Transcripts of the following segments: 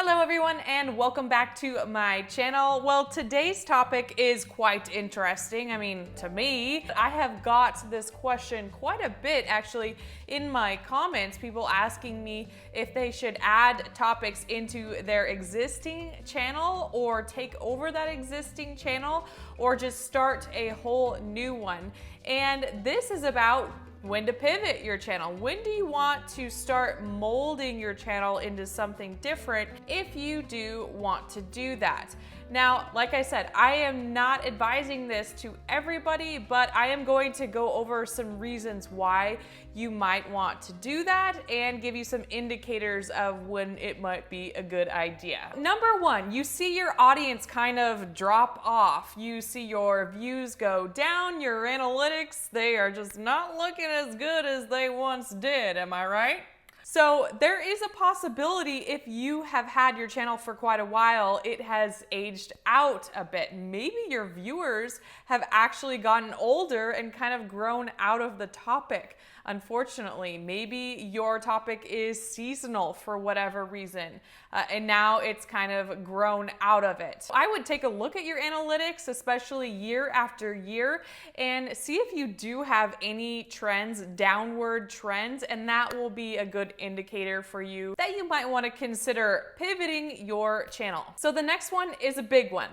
Hello everyone and welcome back to my channel. Well, today's topic is quite interesting. I mean, to me, I have got this question quite a bit actually in my comments, people asking me if they should add topics into their existing channel or take over that existing channel or just start a whole new one. And this is about when to pivot your channel. When do you want to start molding your channel into something different if you do want to do that? Now, like I said, I am not advising this to everybody, but I am going to go over some reasons why you might want to do that and give you some indicators of when it might be a good idea. Number one, you see your audience kind of drop off. You see your views go down, your analytics, they are just not looking as good as they once did. Am I right? So there is a possibility if you have had your channel for quite a while, it has aged out a bit. Maybe your viewers have actually gotten older and kind of grown out of the topic. Unfortunately, maybe your topic is seasonal for whatever reason, and now it's kind of grown out of it. I would take a look at your analytics, especially year after year, and see if you do have any trends, downward trends, and that will be a good indicator for you that you might want to consider pivoting your channel. So the next one is a big one.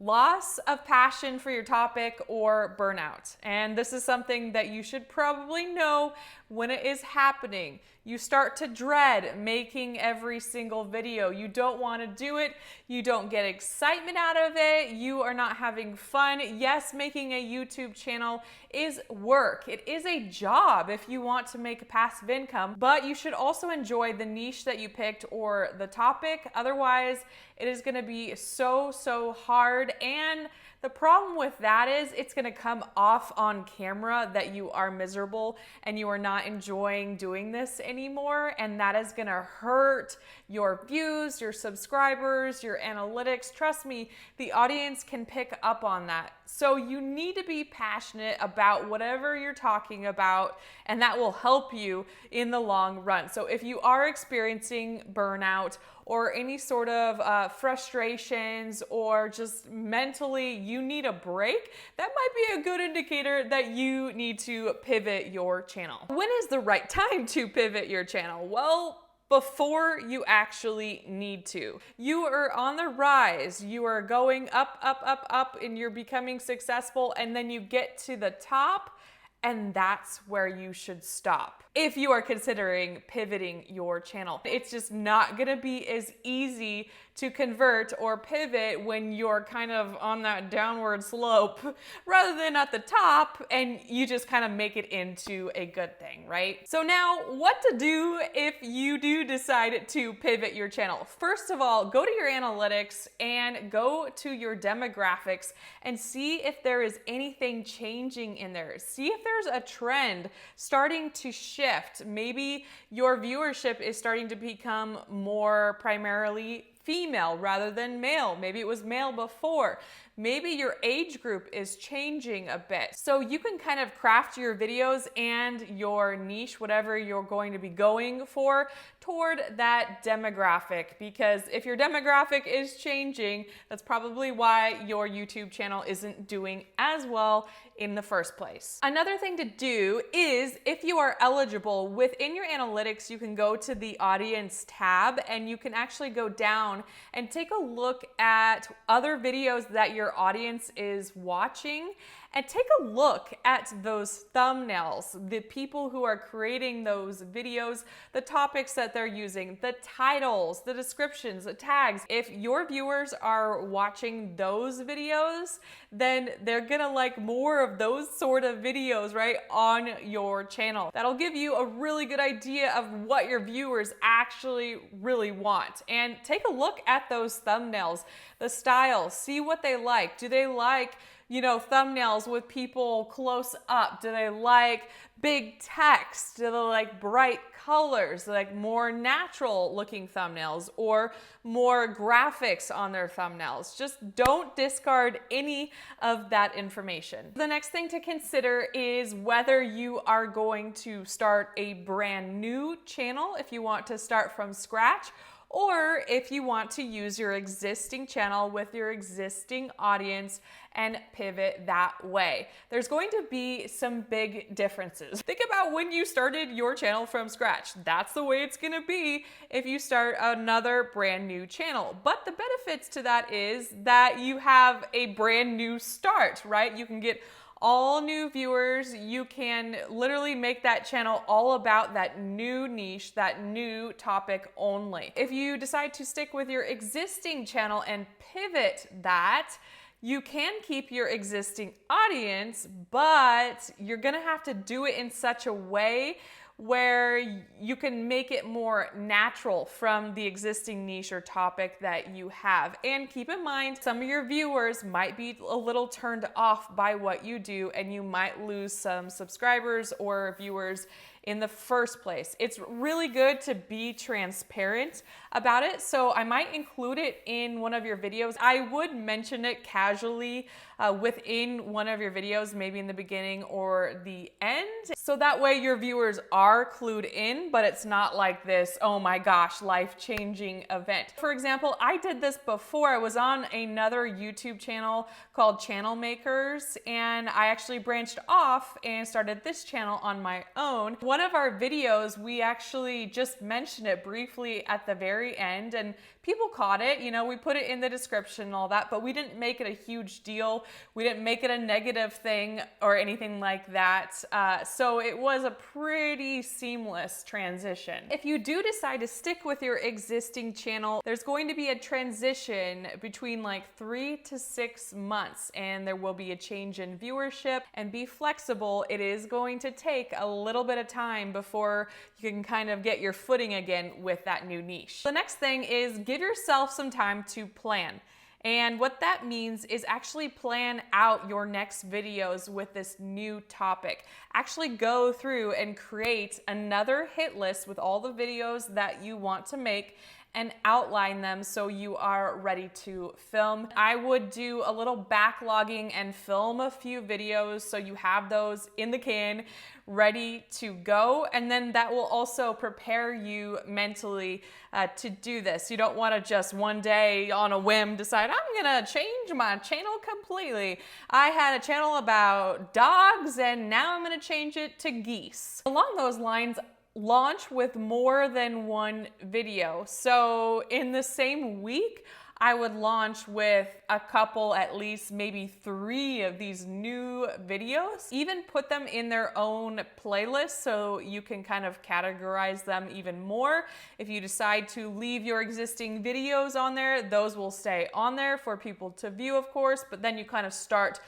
Loss of passion for your topic or burnout. And this is something that you should probably know when it is happening. You start to dread making every single video. You don't want to do it. You don't get excitement out of it. You are not having fun. Yes, making a YouTube channel is work. It is a job if you want to make a passive income, but you should also enjoy the niche that you picked or the topic. Otherwise, it is going to be so hard. And the problem with that is it's going to come off on camera that you are miserable and you are not enjoying doing this anymore. And that is going to hurt your views, your subscribers, your analytics. Trust me, the audience can pick up on that. So you need to be passionate about whatever you're talking about, and that will help you in the long run. So if you are experiencing burnout or any sort of frustrations or just mentally you need a break, that might be a good indicator that you need to pivot your channel. When is the right time to pivot your channel? Well, before you actually need to. You are on the rise, you are going up, and you're becoming successful, and then you get to the top, and that's where you should stop if you are considering pivoting your channel. It's just not gonna be as easy to convert or pivot when you're kind of on that downward slope rather than at the top and you just kind of make it into a good thing, right? So now what to do if you do decide to pivot your channel? First of all, go to your analytics and go to your demographics and see if there is anything changing in there. See if there's a trend starting to shift. Maybe your viewership is starting to become more primarily female rather than male. Maybe it was male before. Maybe your age group is changing a bit. So you can kind of craft your videos and your niche, whatever you're going to be going for, toward that demographic. Because if your demographic is changing, that's probably why your YouTube channel isn't doing as well in the first place. Another thing to do is, if you are eligible, within your analytics, you can go to the audience tab and you can actually go down and take a look at other videos that your audience is watching and take a look at those thumbnails, the people who are creating those videos, the topics that they're using, the titles, the descriptions, the tags. If your viewers are watching those videos, then they're gonna like more of those sort of videos, right, on your channel. That'll give you a really good idea of what your viewers actually really want. And take a look at those thumbnails, the styles, see what they like. Do they like, you know, thumbnails with people close up? Do they like big text? Do they like bright colors? Do they like more natural looking thumbnails or more graphics on their thumbnails? Just don't discard any of that information. The next thing to consider is whether you are going to start a brand new channel if you want to start from scratch, or if you want to use your existing channel with your existing audience and pivot that way. There's going to be some big differences. Think about when you started your channel from scratch. That's the way it's gonna be if you start another brand new channel. But the benefits to that is that you have a brand new start, right? You can get all new viewers. You can literally make that channel all about that new niche, that new topic only. If you decide to stick with your existing channel and pivot that, you can keep your existing audience, but you're gonna have to do it in such a way where you can make it more natural from the existing niche or topic that you have. And keep in mind, some of your viewers might be a little turned off by what you do, and you might lose some subscribers or viewers in the first place. It's really good to be transparent about it, so I might include it in one of your videos. I would mention it casually within one of your videos, maybe in the beginning or the end, so that way your viewers are clued in, but it's not like this, oh my gosh, life-changing event. For example, I did this before. I was on another YouTube channel called Channel Makers, and I actually branched off and started this channel on my own. One of our videos, we actually just mentioned it briefly at the very end, and people caught it. You know, we put it in the description and all that, but we didn't make it a huge deal. We didn't make it a negative thing or anything like that. So it was a pretty seamless transition. If you do decide to stick with your existing channel, there's going to be a transition between like 3 to 6 months, and there will be a change in viewership. And be flexible. It is going to take a little bit of time before you can kind of get your footing again with that new niche. The next thing is give yourself some time to plan. And what that means is actually plan out your next videos with this new topic. Actually go through and create another hit list with all the videos that you want to make and outline them so you are ready to film. I would do a little backlogging and film a few videos so you have those in the can ready to go, and then that will also prepare you mentally to do this. You don't want to just one day on a whim decide, I'm gonna change my channel completely. I had a channel about dogs and now I'm gonna change it to geese. Along those lines, launch with more than one video. So in the same week, I would launch with a couple, at least maybe 3 of these new videos. Even put them in their own playlist so you can kind of categorize them even more. If you decide to leave your existing videos on there, those will stay on there for people to view, of course, but then you kind of start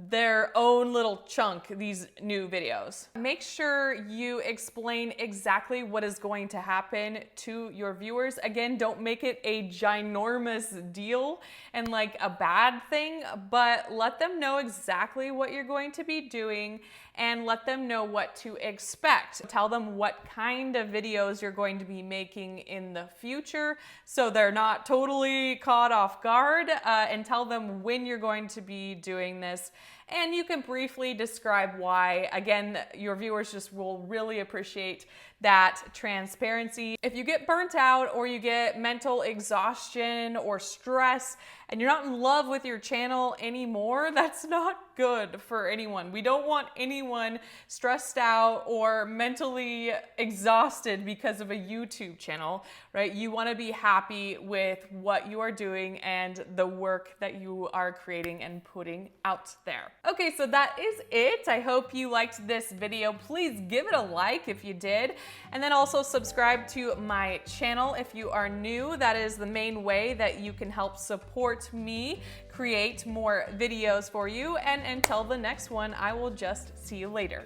their own little chunk, these new videos. Make sure you explain exactly what is going to happen to your viewers. Again, don't make it a ginormous deal and like a bad thing, but let them know exactly what you're going to be doing and let them know what to expect. Tell them what kind of videos you're going to be making in the future so they're not totally caught off guard, and tell them when you're going to be doing this. And you can briefly describe why. Again, your viewers just will really appreciate that transparency. If you get burnt out or you get mental exhaustion or stress and you're not in love with your channel anymore, that's not good for anyone. We don't want anyone stressed out or mentally exhausted because of a YouTube channel, right? You want to be happy with what you are doing and the work that you are creating and putting out there. Okay, so that is it. I hope you liked this video. Please give it a like if you did. And then also subscribe to my channel if you are new. That is the main way that you can help support me create more videos for you. And until the next one, I will just see you later.